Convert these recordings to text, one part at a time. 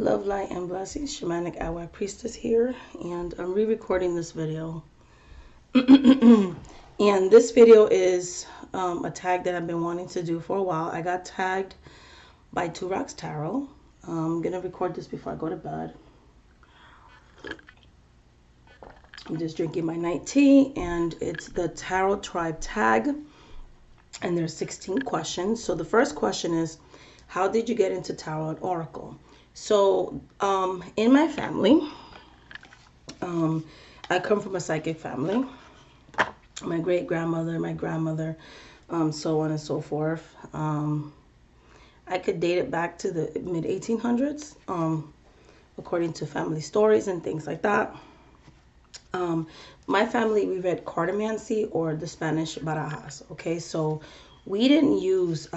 Love, light, and blessings. Shamanic Awak Priestess here, and I'm re-recording this video. And this video is a tag that I've been wanting to do for a while. I got tagged by Two Rocks Tarot. I'm gonna record this before I go to bed. I'm just drinking my night tea, and it's the Tarot Tribe tag, and there's 16 questions. So the first question is, how did you get into Tarot and Oracle? So in my family, I come from a psychic family. My great-grandmother, my grandmother, so on and so forth. I could date it back to the mid-1800s, according to family stories and things like that. My family, we read cartomancy, or the Spanish barajas. Okay, so we didn't use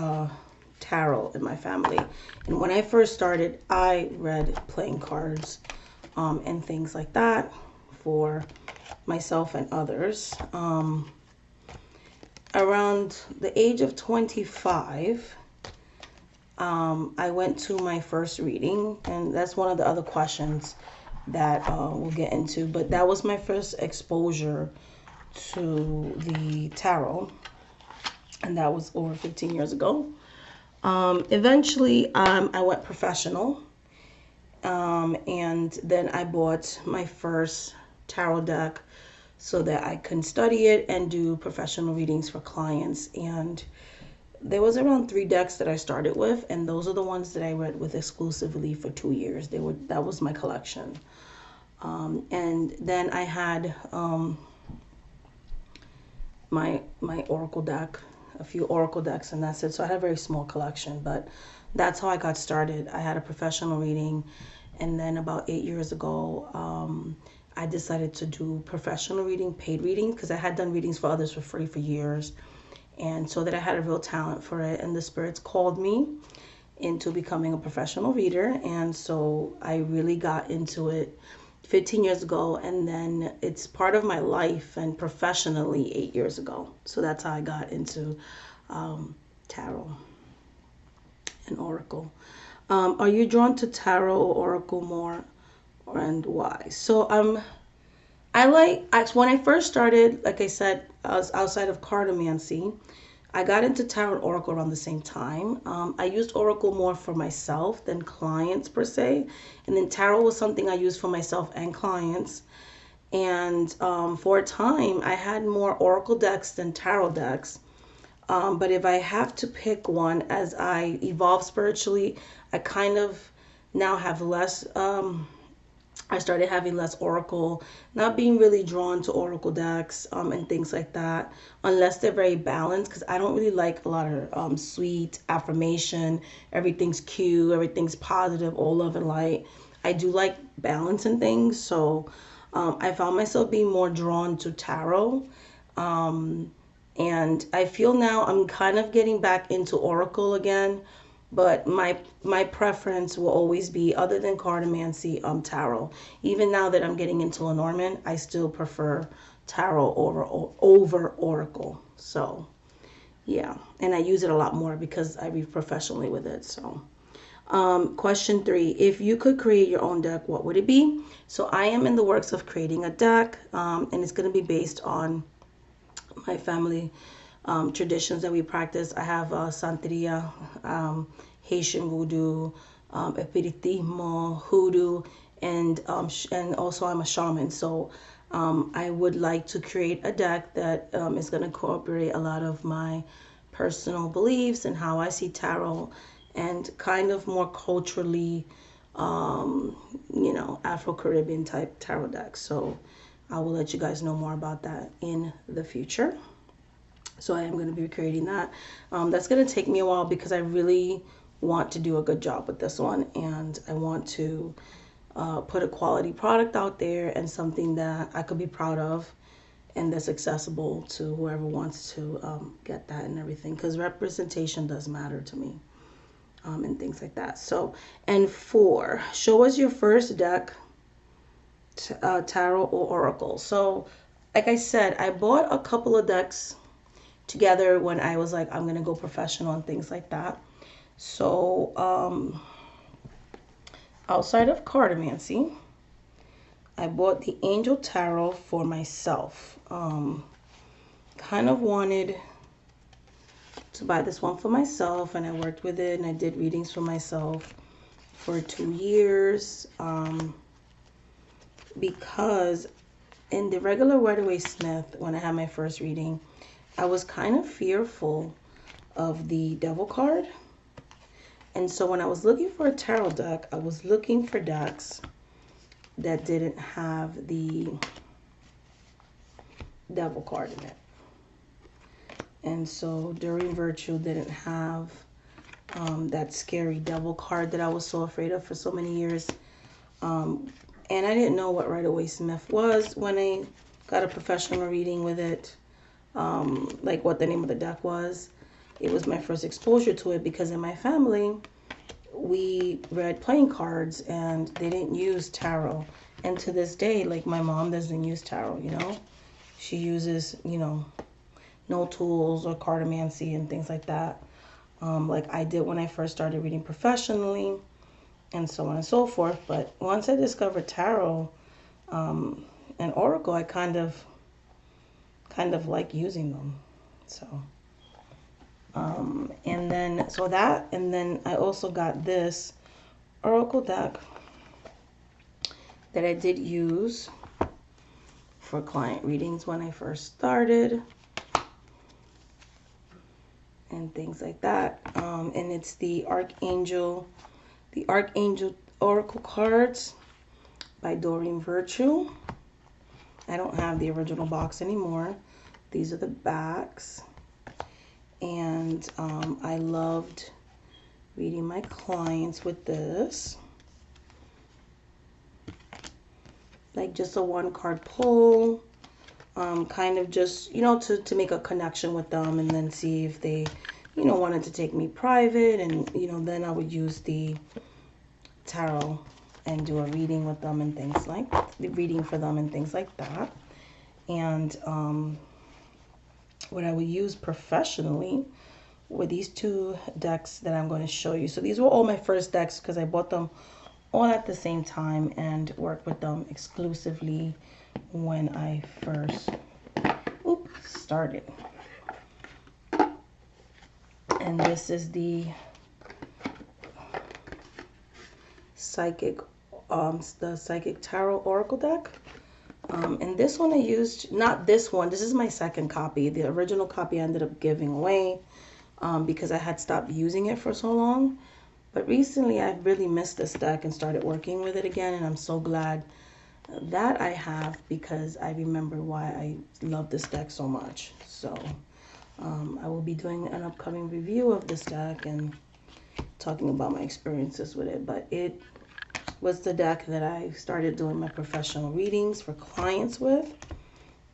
tarot in my family. And when I first started, I read playing cards and things like that for myself and others. Around the age of 25, I went to my first reading, and that's one of the other questions that we'll get into. But that was my first exposure to the tarot, and that was over 15 years ago. Eventually, I went professional, and then I bought my first tarot deck so that I can study it and do professional readings for clients. And there was around 3 decks that I started with, and those are the ones that I read with exclusively for 2 years. That was my collection. And then I had my oracle deck, a few oracle decks, and that's it. So I had a very small collection, but that's how I got started. I had a professional reading, and then about 8 years ago, I decided to do professional reading, paid reading, because I had done readings for others for free for years. And so that I had a real talent for it, and the spirits called me into becoming a professional reader. And so I really got into it 15 years ago, and then it's part of my life and professionally 8 years ago. So that's how I got into tarot and oracle. Are you drawn to tarot or oracle more, and why? So when I first started, like I said, I was outside of cartomancy. I got into tarot and oracle around the same time. I used oracle more for myself than clients per se. And then tarot was something I used for myself and clients. And for a time, I had more oracle decks than tarot decks. But if I have to pick one, as I evolve spiritually, I kind of now have less... I started having less oracle, not being really drawn to oracle decks and things like that, unless they're very balanced, because I don't really like a lot of sweet affirmation, everything's cute, everything's positive, all love and light. I do like balance and things, so I found myself being more drawn to tarot. And I feel now I'm kind of getting back into oracle again. But my preference will always be, other than cartomancy, tarot. Even now that I'm getting into Lenormand, I still prefer tarot over oracle. So, yeah. And I use it a lot more because I read professionally with it. So, question 3. If you could create your own deck, what would it be? So, I am in the works of creating a deck, and it's going to be based on my family traditions that we practice. I have Santeria, Haitian voodoo, Espiritismo, hoodoo, and also I'm a shaman. So I would like to create a deck that is going to incorporate a lot of my personal beliefs and how I see tarot, and kind of more culturally, Afro-Caribbean type tarot deck. So I will let you guys know more about that in the future. So I am going to be creating that. That's going to take me a while because I really want to do a good job with this one. And I want to put a quality product out there, and something that I could be proud of and that's accessible to whoever wants to get that and everything. Because representation does matter to me and things like that. So, and 4, show us your first deck, tarot or oracle. So, like I said, I bought a couple of decks together when I was like, I'm gonna go professional and things like that. So outside of cartomancy, I bought the Angel Tarot for myself. Kind of wanted to buy this one for myself, and I worked with it and I did readings for myself for 2 years, because in the regular Rider-Waite-Smith, when I had my first reading, I was kind of fearful of the Devil card. And so when I was looking for a tarot deck, I was looking for decks that didn't have the Devil card in it. And so Doreen Virtue didn't have that scary Devil card that I was so afraid of for so many years. And I didn't know what Rider-Waite-Smith was when I got a professional reading with it, like what the name of the deck was. It was my first exposure to it because in my family, we read playing cards and they didn't use tarot. And to this day, like my mom doesn't use tarot, you know. She uses, you know, no tools or cartomancy and things like that. Like I did when I first started reading professionally and so on and so forth. But once I discovered tarot and oracle, I kind of like using them. So and then I also got this oracle deck that I did use for client readings when I first started and things like that. And it's the Archangel Oracle cards by Doreen Virtue. I don't have the original box anymore. These are the backs. And I loved reading my clients with this. Like just a 1-card pull. Kind of just, you know, to make a connection with them and then see if they, you know, wanted to take me private. And, you know, then I would use the tarot and do a reading with them and things like, the reading for them and things like that. And what I would use professionally were these 2 decks that I'm going to show you. So these were all my first decks because I bought them all at the same time and worked with them exclusively when I first started. And this is the Psychic Tarot Oracle deck. And this one I used, not this one, this is my second copy. The original copy I ended up giving away because I had stopped using it for so long. But recently I've really missed this deck and started working with it again, and I'm so glad that I have because I remember why I love this deck so much. So I will be doing an upcoming review of this deck and talking about my experiences with it. But it was the deck that I started doing my professional readings for clients with,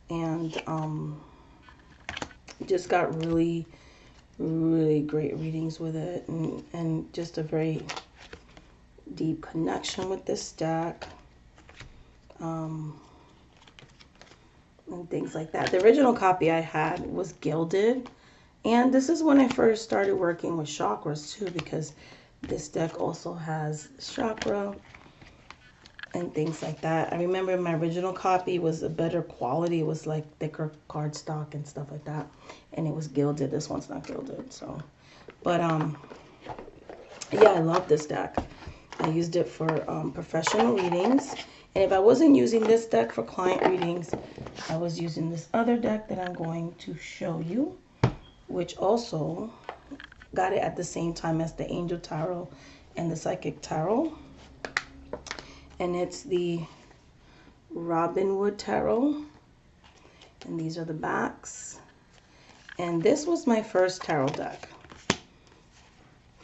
and just got really great readings with it, and just a very deep connection with this deck, and things like that. The original copy I had was gilded, and this is when I first started working with chakras too, because this deck also has chakra and things like that. I remember my original copy was a better quality. It was like thicker cardstock and stuff like that, and it was gilded. This one's not gilded. So, but yeah, I love this deck. I used it for professional readings, and if I wasn't using this deck for client readings, I was using this other deck that I'm going to show you, which also got it at the same time as the Angel Tarot and the Psychic Tarot. And it's the Robinwood Tarot. And these are the backs. And this was my first tarot deck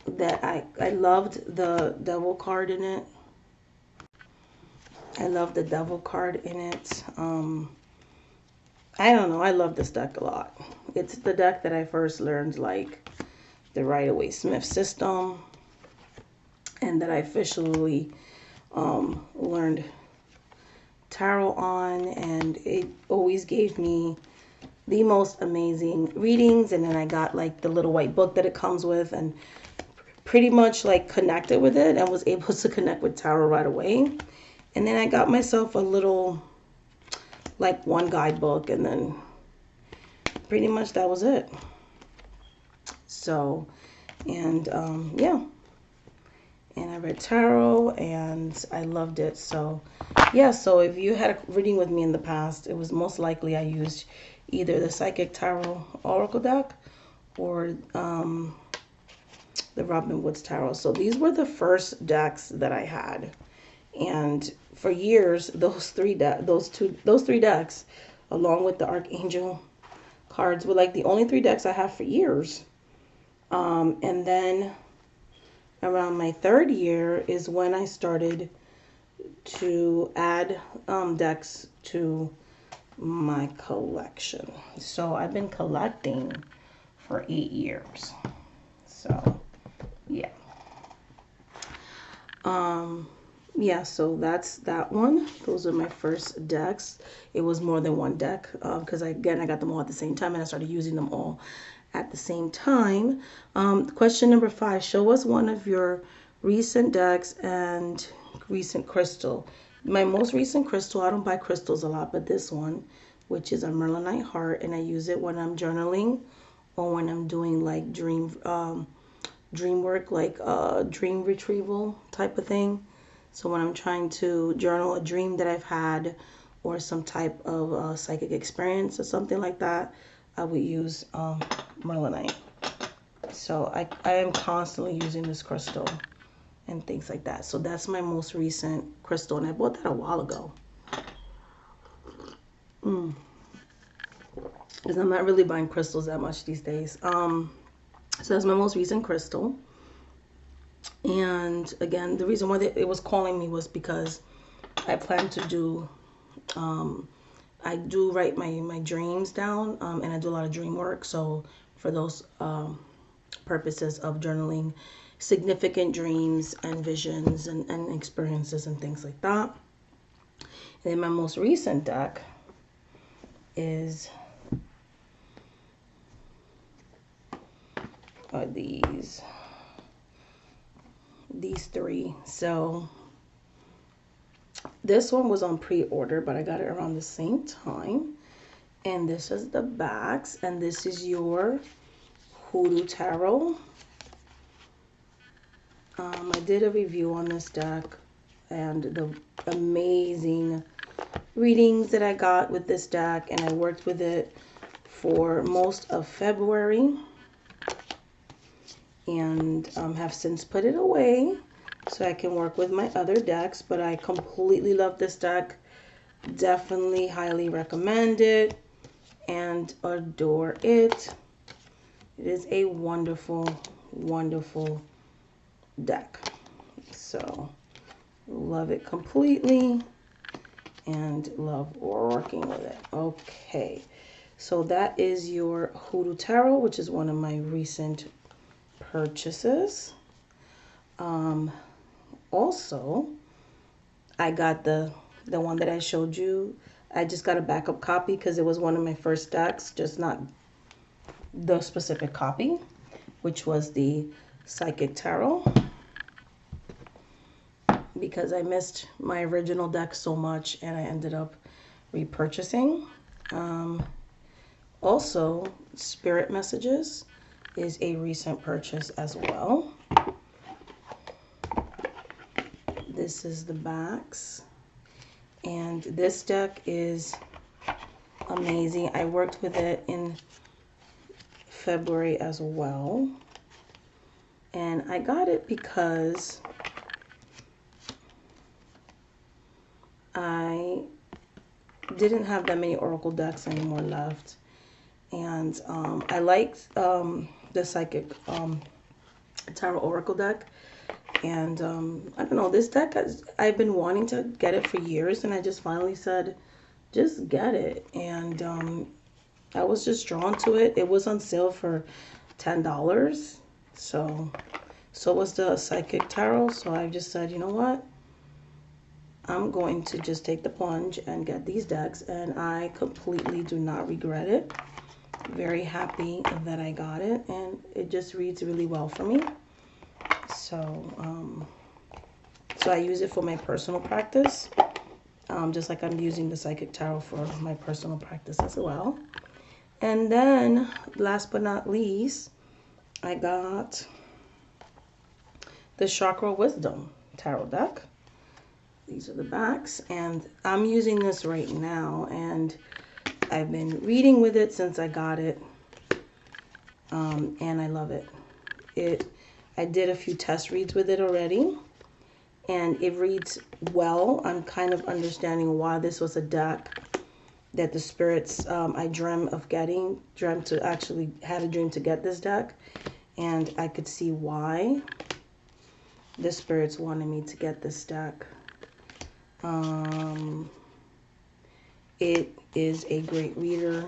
that I loved the Devil card in it. I love the Devil card in it. I don't know. I love this deck a lot. It's the deck that I first learned, like, the Rider-Waite-Smith system. And that I officially learned tarot on, and it always gave me the most amazing readings. And then I got like the little white book that it comes with, and pretty much like connected with it and was able to connect with tarot right away. And then I got myself a little, like, one guidebook, and then pretty much that was it. So, and yeah, and I read tarot and I loved it. So yeah, so if you had a reading with me in the past, it was most likely I used either the Psychic Tarot Oracle deck or the Robinwood Tarot. So these were the first decks that I had, and for years those three decks, along with the Archangel cards, were like the only three decks I have for years. And then around my third year is when I started to add decks to my collection. So I've been collecting for 8 years. So yeah. Yeah, so that's that one. Those are my first decks. It was more than one deck because I got them all at the same time and I started using them all at the same time. Question number 5, show us one of your recent decks and recent crystal. My most recent crystal, I don't buy crystals a lot, but this one, which is a Merlinite heart, and I use it when I'm journaling or when I'm doing like dream work, like dream retrieval type of thing. So when I'm trying to journal a dream that I've had or some type of psychic experience or something like that, I would use Merlinite. So I am constantly using this crystal and things like that. So that's my most recent crystal, and I bought that a while ago. Because I'm not really buying crystals that much these days. So that's my most recent crystal. And again, the reason why it was calling me was because I plan to do, I do write my dreams down, and I do a lot of dream work. So for those purposes of journaling significant dreams and visions and experiences and things like that. And then my most recent deck is these three. So this one was on pre-order, but I got it around the same time. And this is the backs, and this is your Hoodoo Tarot. I did a review on this deck and the amazing readings that I got with this deck, and I worked with it for most of February and have since put it away so I can work with my other decks. But I completely love this deck. Definitely highly recommend it and adore it. It is a wonderful, wonderful deck. So love it completely and love working with it. Okay, so that is your Hoodoo Tarot, which is one of my recent purchases. Also, I got the one that I showed you. I just got a backup copy because it was one of my first decks, just not the specific copy, which was the Psychic Tarot, because I missed my original deck so much and I ended up repurchasing. Also, Spirit Messages is a recent purchase as well. This is the backs, and this deck is amazing. I worked with it in February as well, and I got it because I didn't have that many Oracle decks anymore left, and I liked the Psychic Tarot Oracle deck, and I don't know, this deck, I've been wanting to get it for years, and I just finally said, just get it, and I was just drawn to it. It was on sale for $10, so was the Psychic Tarot, so I just said, you know what, I'm going to just take the plunge and get these decks, and I completely do not regret it. Very happy that I got it, and it just reads really well for me. So, so I use it for my personal practice, just like I'm using the Psychic Tarot for my personal practice as well. And then, last but not least, I got the Chakra Wisdom Tarot deck. These are the backs, and I'm using this right now, and I've been reading with it since I got it, and I love it. I did a few test reads with it already, and it reads well. I'm kind of understanding why this was a deck that the spirits I dreamt to actually had a dream to get this deck, and I could see why the spirits wanted me to get this deck. It is a great reader,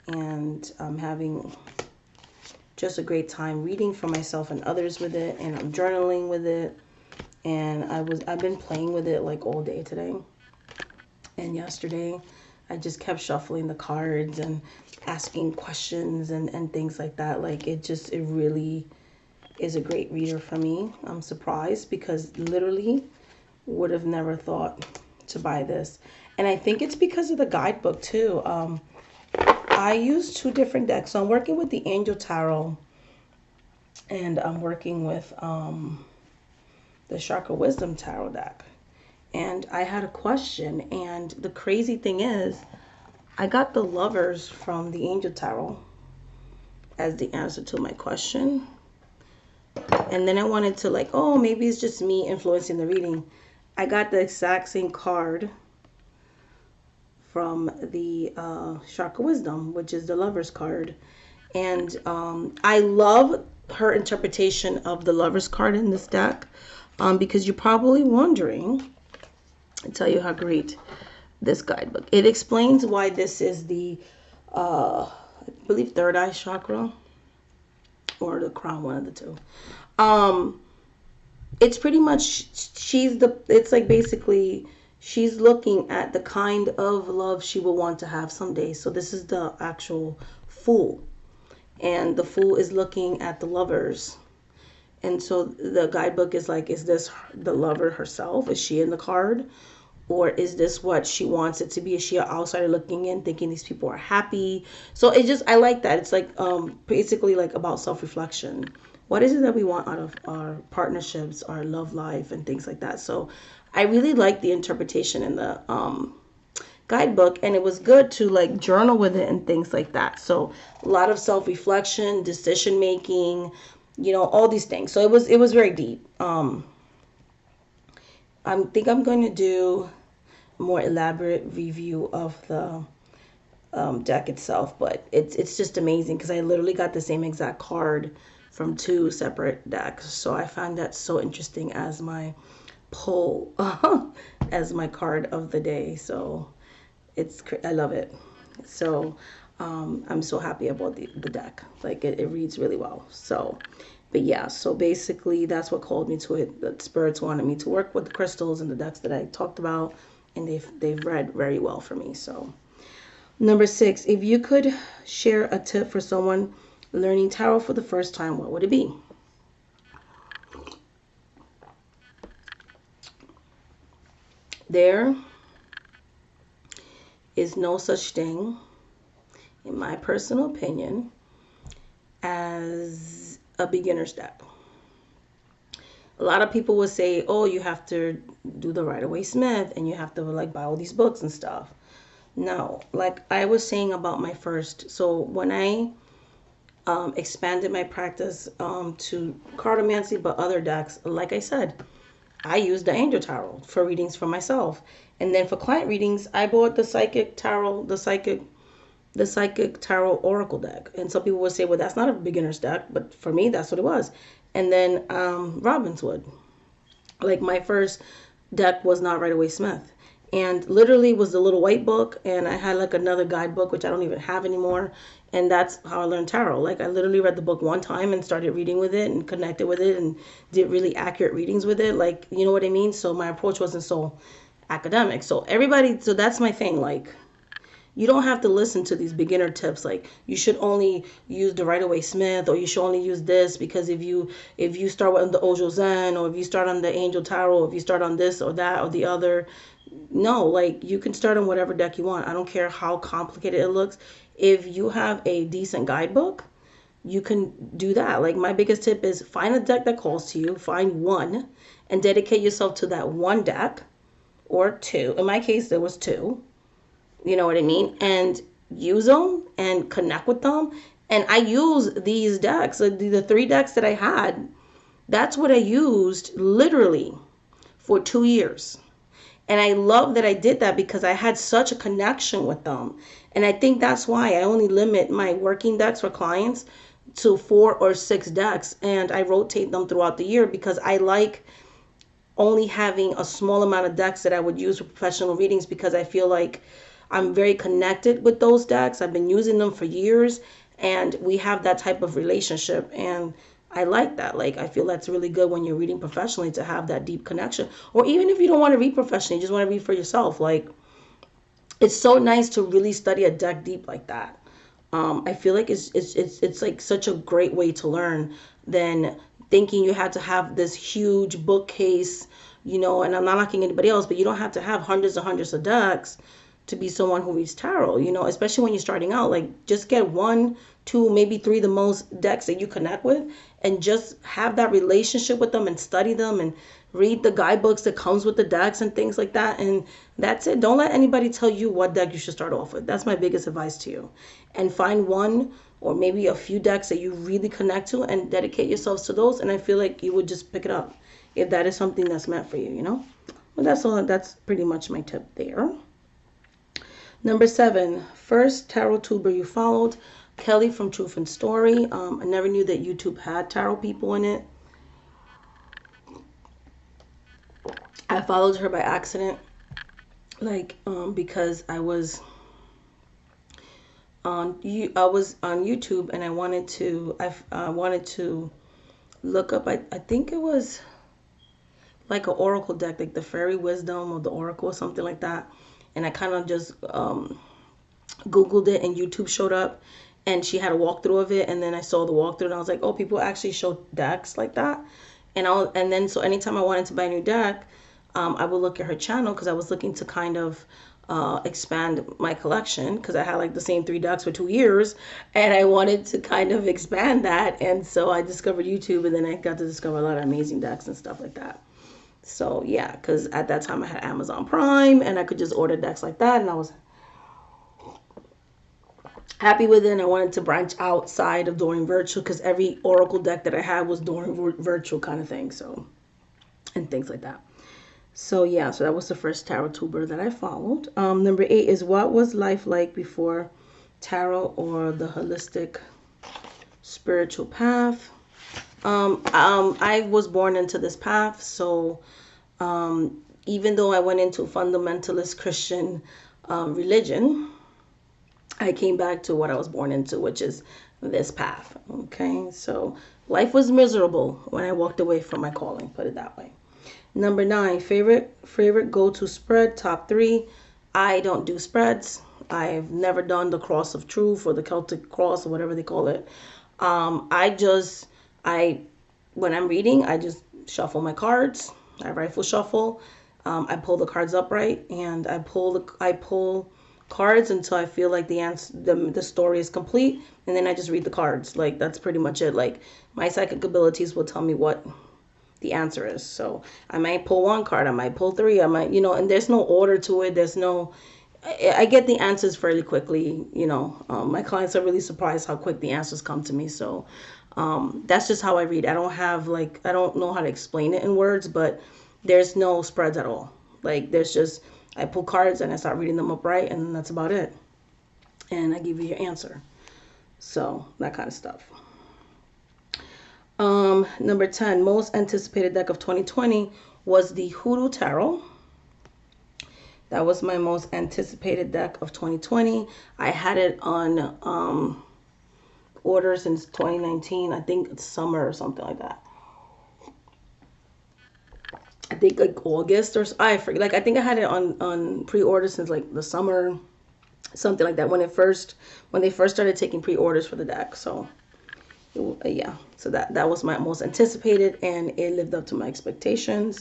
and I'm having just a great time reading for myself and others with it, and I'm journaling with it, and I've been playing with it like all day today and yesterday. I just kept shuffling the cards and asking questions and things like that. Like it really is a great reader for me. I'm surprised because literally would have never thought to buy this. And I think it's because of the guidebook too. I use two different decks. So I'm working with the Angel Tarot, and I'm working with the Chakra Wisdom Tarot deck. And I had a question, and the crazy thing is I got the Lovers from the Angel Tarot as the answer to my question. And then I wanted to like, oh, maybe it's just me influencing the reading. I got the exact same card from the Chakra Wisdom, which is the Lovers card. And I love her interpretation of the Lovers card in this deck, because you're probably wondering, I'll tell you how great this guidebook. It explains why this is the, I believe, third eye chakra or the crown, one of the two. It's pretty much, it's like basically she's looking at the kind of love she will want to have someday. So this is the actual Fool. And the Fool is looking at the Lovers. And so the guidebook is like, is this the lover herself? Is she in the card? Or is this what she wants it to be? Is she an outsider looking in, thinking these people are happy? So it just, I like that. It's like basically like about self-reflection. What is it that we want out of our partnerships, our love life, and things like that? So I really like the interpretation in the guidebook, and it was good to like journal with it and things like that. So a lot of self-reflection, decision making, you know, all these things. So it was very deep. I think I'm going to do a more elaborate review of the deck itself, but it's just amazing because I literally got the same exact card from two separate decks. So I find that so interesting as my pull, as my card of the day. So I love it. So I'm so happy about the deck. Like it reads really well. So, but yeah, so basically that's what called me to it. The spirits wanted me to work with the crystals and the decks that I talked about, and they've read very well for me. So number 6, if you could share a tip for someone learning tarot for the first time, what would it be? There is no such thing, in my personal opinion, as a beginner's deck. A lot of people will say, oh, you have to do the Rider-Waite-Smith and you have to like buy all these books and stuff. No, like I was saying about my first, so when I expanded my practice to cartomancy, but other decks, like I said, I used the Angel Tarot for readings for myself. And then for client readings, I bought the Psychic Tarot, the Psychic Tarot Oracle deck. And some people would say, well, that's not a beginner's deck, but for me, that's what it was. And then Robinwood. Like my first deck was not Rider-Waite-Smith. And literally was the little white book, and I had like another guidebook, which I don't even have anymore. And that's how I learned tarot. Like I literally read the book one time and started reading with it and connected with it and did really accurate readings with it. Like, you know what I mean? So my approach wasn't so academic. So that's my thing. Like, You don't have to listen to these beginner tips like you should only use the Rider-Waite-Smith, or you should only use this because if you start with the Ojo Zen, or if you start on the Angel Tarot, or if you start on this or that or the other. No, like you can start on whatever deck you want. I don't care how complicated it looks. If you have a decent guidebook, you can do that. Like my biggest tip is find a deck that calls to you, find one, and dedicate yourself to that one deck or two. In my case, there was two. You know what I mean? And use them and connect with them. And I use these decks, the three decks that I had. That's what I used literally for 2 years. And I love that I did that because I had such a connection with them. And I think that's why I only limit my working decks for clients to 4 or 6 decks. And I rotate them throughout the year because I like only having a small amount of decks that I would use for professional readings, because I feel like I'm very connected with those decks. I've been using them for years and we have that type of relationship. And I like that. Like, I feel that's really good when you're reading professionally, to have that deep connection. Or even if you don't want to read professionally, you just want to read for yourself. Like, it's so nice to really study a deck deep like that. I feel like it's like such a great way to learn than thinking you had to have this huge bookcase, and I'm not knocking anybody else, but you don't have to have hundreds and hundreds of decks to be someone who reads tarot, especially when you're starting out. Like, just get 1, 2, maybe 3 the most decks that you connect with, and just have that relationship with them and study them and read the guidebooks that comes with the decks and things like that. And that's it. Don't let anybody tell you what deck you should start off with. That's my biggest advice to you. And find one or maybe a few decks that you really connect to and dedicate yourselves to those. And I feel like you would just pick it up if that is something that's meant for you, But that's all. That's pretty much my tip there. Number 7, first Tarottuber you followed, Kelly from Truth and Story. I never knew that YouTube had tarot people in it. I followed her by accident, because I was on YouTube and I wanted to look up. I think it was like an oracle deck, like the Fairy Wisdom or the Oracle or something like that. And I kind of just Googled it and YouTube showed up and she had a walkthrough of it. And then I saw the walkthrough and I was like, oh, people actually show decks like that. And then so anytime I wanted to buy a new deck, I would look at her channel because I was looking to kind of expand my collection, because I had like the same 3 decks for 2 years and I wanted to kind of expand that. And so I discovered YouTube, and then I got to discover a lot of amazing decks and stuff like that. So yeah, because at that time I had Amazon Prime and I could just order decks like that, and I was happy with it. And I wanted to branch outside of Doing Virtual, because every Oracle deck that I had was Doing Virtual kind of thing. So, and things like that. So yeah, so that was the first Tarottuber that I followed. Number 8 is, what was life like before tarot or the holistic spiritual path? I was born into this path, so even though I went into fundamentalist Christian religion, I came back to what I was born into, which is this path. Okay, so life was miserable when I walked away from my calling, put it that way. Number 9, favorite go-to spread, top 3. I don't do spreads. I've never done the Cross of Truth or the Celtic Cross or whatever they call it. When I'm reading, I just shuffle my cards. I rifle shuffle. I pull the cards upright, and I pull cards until I feel like the story is complete, and then I just read the cards. Like, that's pretty much it. Like, my psychic abilities will tell me what the answer is. So I might pull 1 card, I might pull 3, I might, and there's no order to it. I get the answers fairly quickly. My clients are really surprised how quick the answers come to me. So that's just how I read. I don't know how to explain it in words, but there's no spreads at all. Like, there's just, I pull cards and I start reading them upright, and that's about it. And I give you your answer. So that kind of stuff. Number 10, most anticipated deck of 2020 was the Hoodoo Tarot. That was my most anticipated deck of 2020. I had it on order since 2019. I think it's summer or something like that. I think like August, or I forget. Like, I think I had it on pre-order since like the summer. something like that, when they first started taking pre-orders for the deck. So yeah, so that was my most anticipated, and it lived up to my expectations.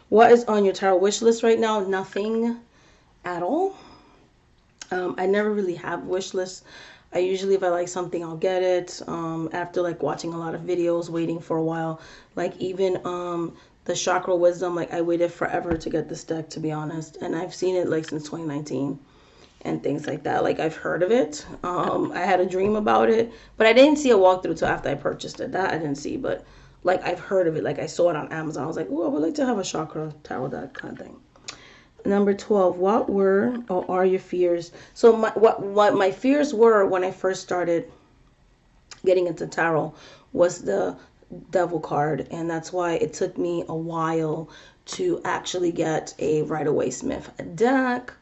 What is on your tarot wish list right now? Nothing at all. I never really have wish lists. I usually, if I like something, I'll get it. After like watching a lot of videos, waiting for a while. Like even the Chakra Wisdom, like I waited forever to get this deck, to be honest. And I've seen it like since 2019 and things like that. Like I've heard of it. I had a dream about it, but I didn't see a walkthrough till after I purchased it. That I didn't see, but like I've heard of it. Like I saw it on Amazon. I was like, oh, I would like to have a Chakra tarot deck kind of thing. Number 12, what were or are your fears? So what my fears were when I first started getting into tarot was the devil card, and that's why it took me a while to actually get a Rider-Waite Smith deck,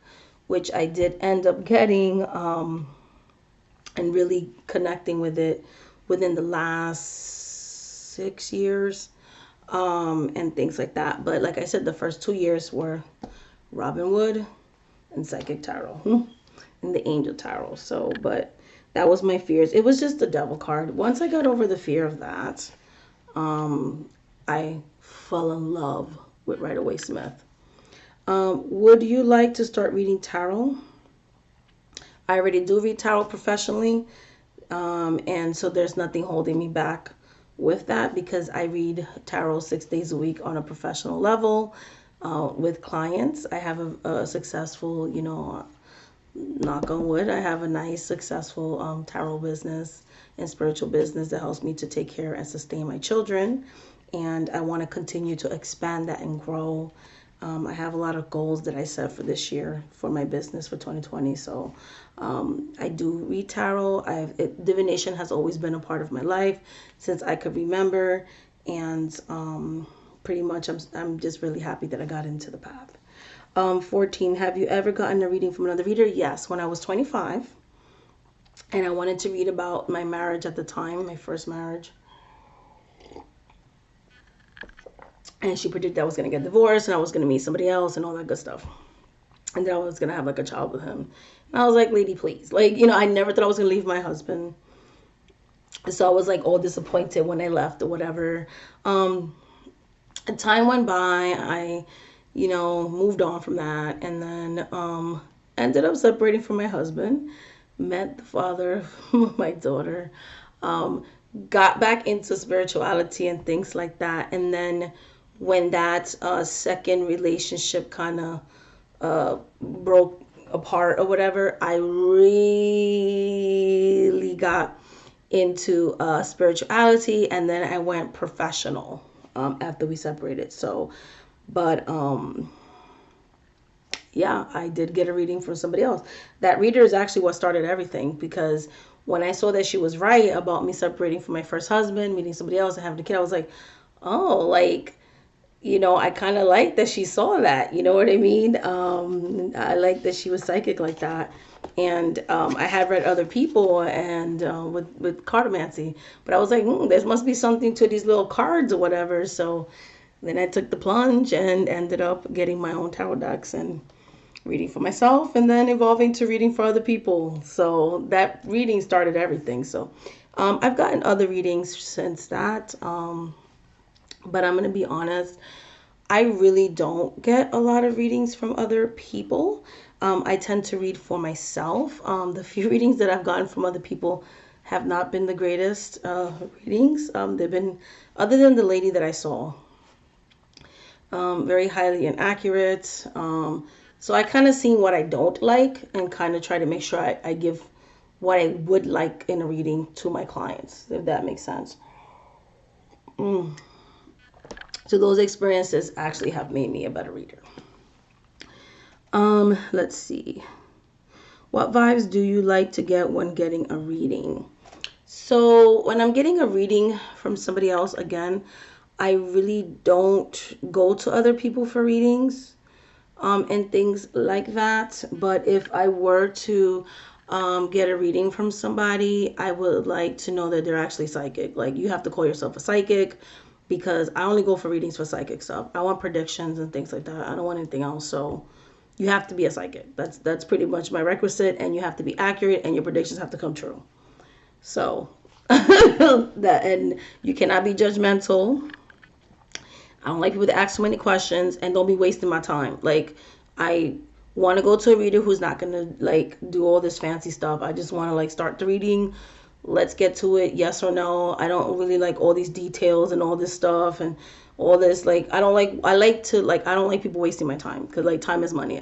which I did end up getting, and really connecting with it within the last 6 years, and things like that. But like I said, the first 2 years were Robinwood and Psychic Tarot and the Angel Tarot. So, but that was my fears. It was just the devil card. Once I got over the fear of that, I fell in love with Rider-Waite Smith. Would you like to start reading tarot? I already do read tarot professionally, and so there's nothing holding me back with that, because I read tarot 6 days a week on a professional level. With clients, I have a successful, knock on wood, I have a nice, successful tarot business and spiritual business that helps me to take care and sustain my children. And I want to continue to expand that and grow. I have a lot of goals that I set for this year for my business for 2020. So I do read tarot. Divination has always been a part of my life since I could remember. And pretty much I'm just really happy that I got into the path. 14, have you ever gotten a reading from another reader? Yes, when I was 25. And I wanted to read about my marriage at the time, my first marriage. And she predicted I was going to get divorced and I was going to meet somebody else and all that good stuff. And then I was going to have like a child with him. And I was like, lady, please. Like, I never thought I was going to leave my husband. So I was like all disappointed when I left or whatever. Time went by. I, moved on from that. And then ended up separating from my husband. Met the father of my daughter. Got back into spirituality and things like that. And then when that second relationship kind of broke apart or whatever, I really got into spirituality, and then I went professional after we separated. So, but yeah, I did get a reading from somebody else. That reader is actually what started everything, because when I saw that she was right about me separating from my first husband, meeting somebody else and having a kid, I was like, oh, like, I kind of like that she saw that, you know what I mean? I like that she was psychic like that. And I had read other people and with cartomancy, but I was like, there must be something to these little cards or whatever. So then I took the plunge and ended up getting my own tarot decks and reading for myself, and then evolving to reading for other people. So that reading started everything. So I've gotten other readings since that. But I'm going to be honest, I really don't get a lot of readings from other people. I tend to read for myself. The few readings that I've gotten from other people have not been the greatest readings. They've been, other than the lady that I saw, very highly inaccurate. So I kind of seen what I don't like and kind of try to make sure I give what I would like in a reading to my clients, if that makes sense. So those experiences actually have made me a better reader. Let's see. What vibes do you like to get when getting a reading? So when I'm getting a reading from somebody else, again, I really don't go to other people for readings and things like that. But if I were to get a reading from somebody, I would like to know that they're actually psychic. Like, you have to call yourself a psychic, because I only go for readings for psychic stuff. I want predictions and things like that. I don't want anything else. So You have to be a psychic. That's pretty much my requisite, and you have to be accurate, and your predictions have to come true. So that, and you cannot be judgmental. I don't like people to ask too many questions, and don't be wasting my time. Like, I want to go to a reader who's not gonna like do all this fancy stuff. I just want to like start the reading. Let's get to it. Yes or no. I don't really like all these details and all this stuff and all this. Like, I don't like. I like to like. I don't like people wasting my time because like time is money.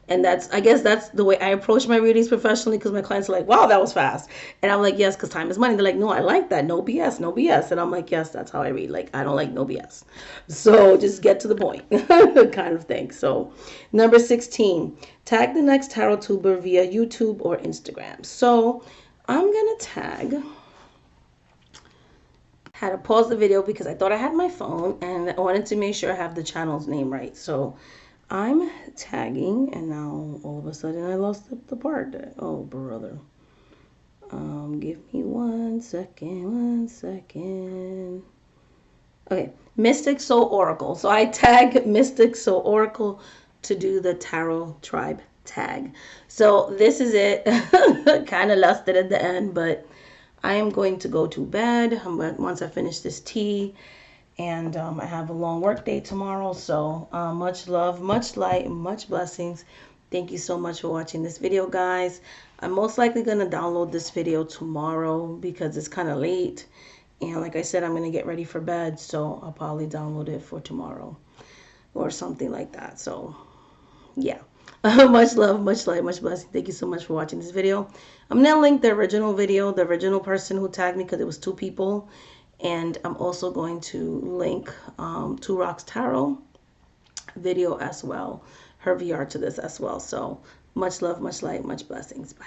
And that's, I guess that's the way I approach my readings professionally, because my clients are like, wow, that was fast. And I'm like, yes, because time is money. They're like, no, I like that. No BS, no BS. And I'm like, yes, that's how I read. Like, I don't like no BS. So just get to the point kind of thing. So number 16, tag the next Tarottuber via YouTube or Instagram. So I'm going to tag, had to pause the video because I thought I had my phone and I wanted to make sure I have the channel's name right. So I'm tagging, and now all of a sudden I lost the part. Oh, brother. Give me 1 second, 1 second. Okay, Mystic Soul Oracle. So I tag Mystic Soul Oracle to do the Tarot Tribe tag. So this is it. Kind of lost it at the end, but I am going to go to bed once I finish this tea. And I have a long work day tomorrow. So much love, much light, much blessings. Thank you so much for watching this video, guys. I'm most likely going to download this video tomorrow because it's kind of late. And like I said, I'm going to get ready for bed. So I'll probably download it for tomorrow or something like that. So yeah. Much love, much light, much blessing. Thank you so much for watching this video. I'm going to link the original video, the original person who tagged me, because it was 2 people. And I'm also going to link Two Rocks Tarot video as well, her VR to this as well. So much love, much light, much blessings. Bye.